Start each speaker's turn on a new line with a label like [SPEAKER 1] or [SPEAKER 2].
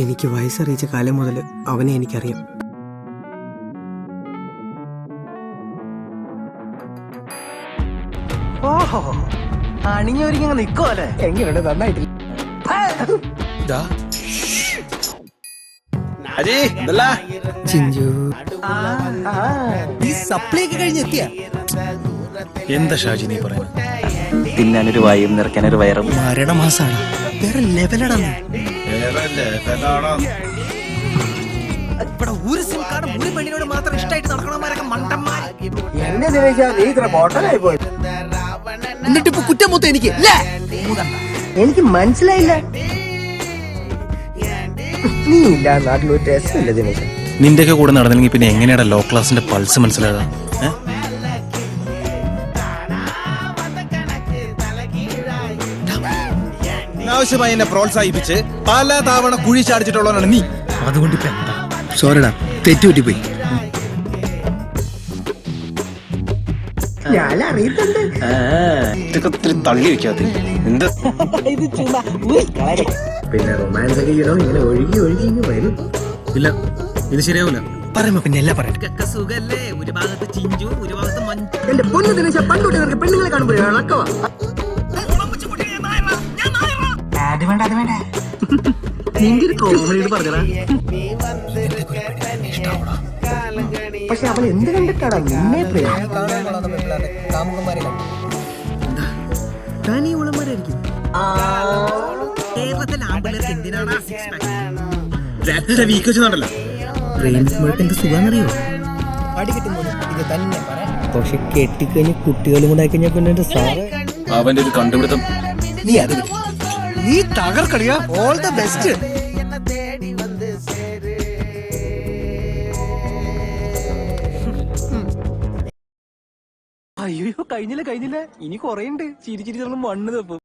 [SPEAKER 1] എനിക്ക് വയസ്സറിയിച്ച കാലം മുതൽ അവനെ എനിക്കറിയാം.
[SPEAKER 2] ഓഹോ, അണിഞ്ഞൊരുങ്ങി നിക്കോലെ.
[SPEAKER 1] എങ്ങനെയുണ്ട്? നന്നായിട്ടില്ല. ചിഞ്ചു
[SPEAKER 2] ഈ സപ്ലൈ ഒക്കെ കഴിഞ്ഞെത്തിയ
[SPEAKER 3] എന്താ ഷാജി നീ പറയുന്നത്?
[SPEAKER 4] തിന്നാനൊരു വായും നിറയ്ക്കാനൊരു വയറും.
[SPEAKER 2] മരണമാസാണ്. വേറെ ലെവലടാ. ഇവിടെ ഒരു സിം കാർഡ് ഒരു പെണ്ണിനോട് മാത്രം ഇഷ്ടമായിട്ട് നടക്കണമാരൊക്കെ മണ്ടന്മാർ.
[SPEAKER 1] എന്നെ ദിനേശാ, നീ ഇത്ര ബോട്ടലായി പോയി.
[SPEAKER 2] എന്നിട്ട് ഇപ്പൊ കുറ്റം മൊത്തം എനിക്ക്
[SPEAKER 1] എനിക്ക് മനസ്സിലായില്ല. നീ ഇല്ല നാട്ടിലൊരു രസമില്ല ദിനേശ.
[SPEAKER 3] നിന്റെയൊക്കെ കൂടെ നടന്നില്ലെങ്കിൽ പിന്നെ എങ്ങനെയാടാ ലോ ക്ലാസിന്റെ പൾസ് മനസ്സിലാകാ? ആവശ്യമായി എന്നെ പ്രോത്സാഹിപ്പിച്ച് പല തവണ കുഴി ചാടിച്ചിട്ടുള്ളവനാണ് നീ.
[SPEAKER 2] അതുകൊണ്ട് ഇപ്പൊ എന്താ? സോറിടാ, തെറ്റുപറ്റിപ്പോയി.
[SPEAKER 1] ഞാൻ അറിയുന്നുണ്ട്.
[SPEAKER 3] ഇതൊക്കെ ഒത്തിരി തള്ളി വെക്കാത്ത എന്താ
[SPEAKER 1] ഇത് ചുമ്മാ പിന്നെ റൊമാൻസ് ഒക്കെ ചെയ്യണോ? ഇങ്ങനെ ഒഴുകി ഒഴുകി ഇങ്ങ് വരും.
[SPEAKER 3] ഇല്ല, ഇത് ശരിയാവില്ല.
[SPEAKER 2] പറയുമ്പോ പിന്നെ എല്ലാം പറയട്ടെ. സുഖല്ലേ? ഒരു ഭാഗത്ത് ചിഞ്ചു, ഒരു ഭാഗത്ത് മഞ്ജു.
[SPEAKER 1] എന്റെ പൊന്നു ദിനേശ, പണ്ടോട്ട് നിനക്ക് പെണ്ണുങ്ങളെ കാണുമ്പോഴേ ഇളക്കവാ. അത് വേണ്ട, അത് വേണ്ട. നിന്റെ ഒരു കോമഡിയോട് പറഞ്ഞടാ. പക്ഷെ അവൾ എന്ത് കണ്ടിട്ടാടാ നിന്നെ പ്രിയ?
[SPEAKER 2] കേരളത്തിലെ ആമ്പിള്ളേർക്ക് എന്തിനാണ്
[SPEAKER 3] വീക്ക് വെച്ചെന്നുണ്ടല്ലോ.
[SPEAKER 2] സുഖാന്നറിയോ? അടി കിട്ടുമ്പോൾ ഇത് തന്നെ പക്ഷെ കെട്ടിക്കഴിഞ്ഞ് കുട്ടികളും കൂടെ ആയിക്കഴിഞ്ഞാൽ പിന്നെ സാറ്
[SPEAKER 3] അവന്റെ ഒരു കണ്ടുപിടുത്തം.
[SPEAKER 2] നീ അത് നീ തകർക്കടിയാ. All the best. അയ്യോ, കഴിഞ്ഞില്ല. ഇനി കൊറേ ഉണ്ട്. ചിരി ചിരി മണ്ണ് തപ്പും.